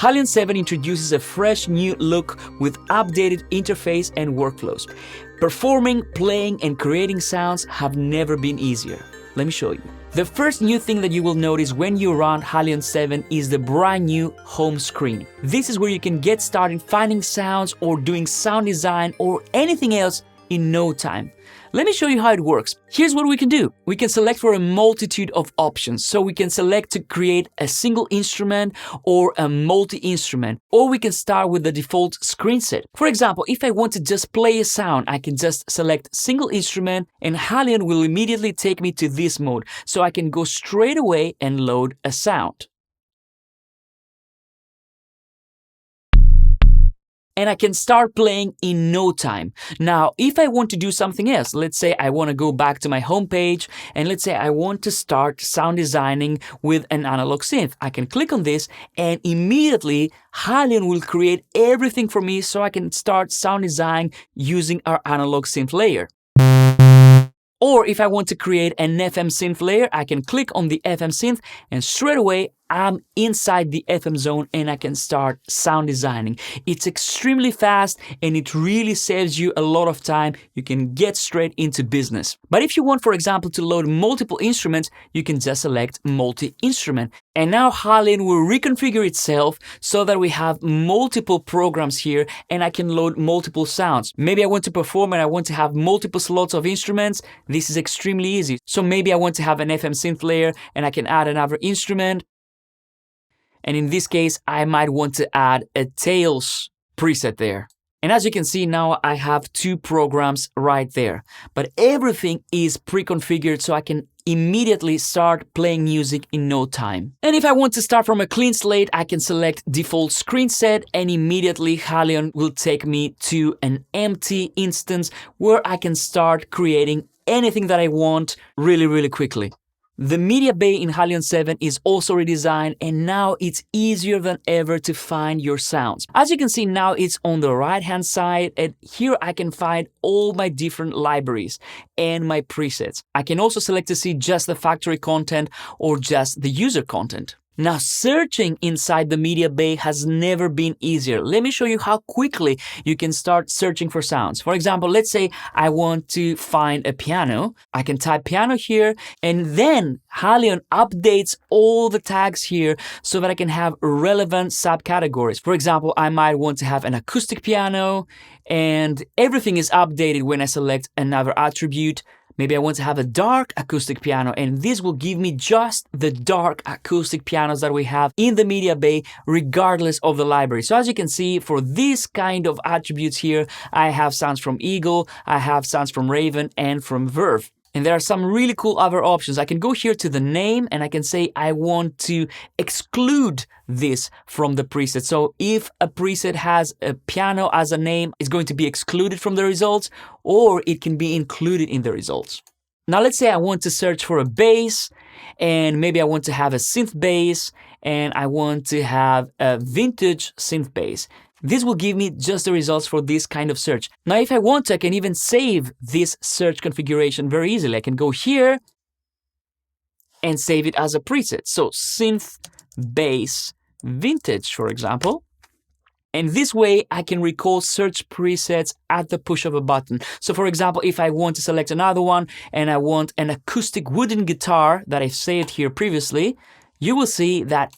HALion 7 introduces a fresh new look with updated interface and workflows. Performing, playing, and creating sounds have never been easier. Let me show you. The first new thing that you will notice when you run HALion 7 is the brand new home screen. This is where you can get started finding sounds or doing sound design or anything else in no time. Let me show you how it works. Here's what we can do. We can select for a multitude of options. So we can select to create a single instrument or a multi-instrument, or we can start with the default screen set. For example, if I want to just play a sound, I can just select single instrument and HALion will immediately take me to this mode. So I can go straight away and load a sound. And I can start playing in no time. Now, if I want to do something else, let's say I want to go back to my home page, and let's say I want to start sound designing with an analog synth. I can click on this, and immediately HALion will create everything for me so I can start sound design using our analog synth layer. Or if I want to create an FM synth layer, I can click on the FM synth, and straight away I'm inside the FM zone and I can start sound designing. It's extremely fast and it really saves you a lot of time. You can get straight into business. But if you want, for example, to load multiple instruments, you can just select multi-instrument. And now HALion will reconfigure itself so that we have multiple programs here and I can load multiple sounds. Maybe I want to perform and I want to have multiple slots of instruments. This is extremely easy. So maybe I want to have an FM synth layer and I can add another instrument. And in this case, I might want to add a tails preset there. And as you can see now, I have two programs right there. But everything is pre-configured so I can immediately start playing music in no time. And if I want to start from a clean slate, I can select default screen set and immediately HALion will take me to an empty instance where I can start creating anything that I want really quickly. The MediaBay in HALion 7 is also redesigned and now it's easier than ever to find your sounds. As you can see now it's on the right hand side and here I can find all my different libraries and my presets. I can also select to see just the factory content or just the user content. Now searching inside the MediaBay has never been easier. Let me show you how quickly you can start searching for sounds. For example, let's say I want to find a piano. I can type piano here and then HALion updates all the tags here so that I can have relevant subcategories. For example, I might want to have an acoustic piano and everything is updated when I select another attribute. Maybe I want to have a dark acoustic piano and this will give me just the dark acoustic pianos that we have in the MediaBay regardless of the library. So as you can see, for this kind of attributes here, I have sounds from Eagle, I have sounds from Raven and from Verve. And there are some really cool other options. I can go here to the name and I can say I want to exclude this from the preset. So if a preset has a piano as a name, it's going to be excluded from the results or it can be included in the results. Now let's say I want to search for a bass and maybe I want to have a synth bass and I want to have a vintage synth bass. This will give me just the results for this kind of search. Now, if I want to, I can even save this search configuration very easily. I can go here and save it as a preset. So synth bass vintage, for example. And this way I can recall search presets at the push of a button. So for example, if I want to select another one and I want an acoustic wooden guitar that I've saved here previously, you will see that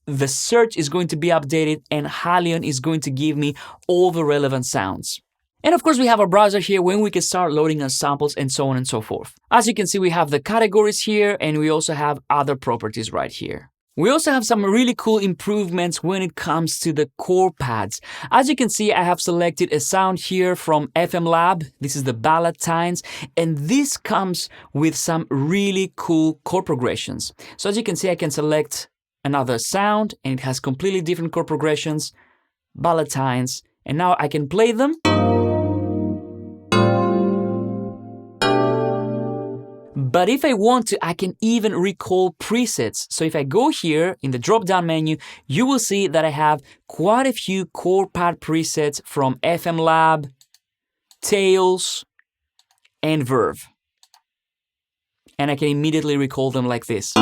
the search is going to be updated and HALion is going to give me all the relevant sounds. And of course we have our browser here when we can start loading our samples and so on and so forth. As you can see, we have the categories here and we also have other properties right here. We also have some really cool improvements when it comes to the chord pads. As you can see, I have selected a sound here from FM Lab. This is the ballad tines, and this comes with some really cool chord progressions. So as you can see, I can select another sound and it has completely different chord progressions, ballad tines, and now I can play them. But if I want to, I can even recall presets. So if I go here in the drop-down menu, you will see that I have quite a few chord pad presets from FM Lab, Tails, and Verve. And I can immediately recall them like this.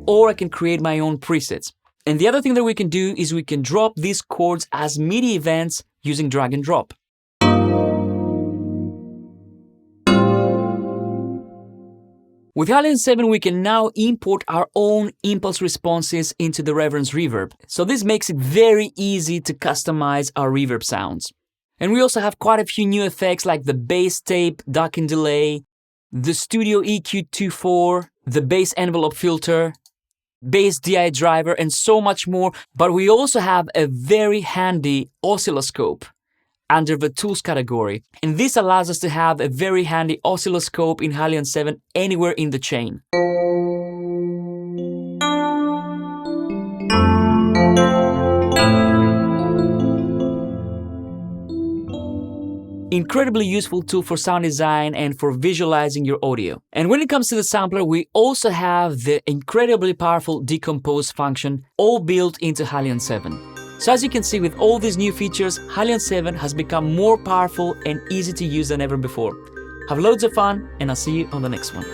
or I can create my own presets. And the other thing that we can do is we can drop these chords as MIDI events using drag and drop. With HALion 7, we can now import our own impulse responses into the reference reverb. So this makes it very easy to customize our reverb sounds. And we also have quite a few new effects like the bass tape, duck and delay, the Studio EQ24, the bass envelope filter, bass DI driver, and so much more. But we also have a very handy oscilloscope under the tools category. And this allows us to have a very handy oscilloscope in HALion 7 anywhere in the chain. Incredibly useful tool for sound design and for visualizing your audio. And when it comes to the sampler, we also have the incredibly powerful decompose function, all built into HALion 7. So as you can see, with all these new features, HALion 7 has become more powerful and easy to use than ever before. Have loads of fun, and I'll see you on the next one.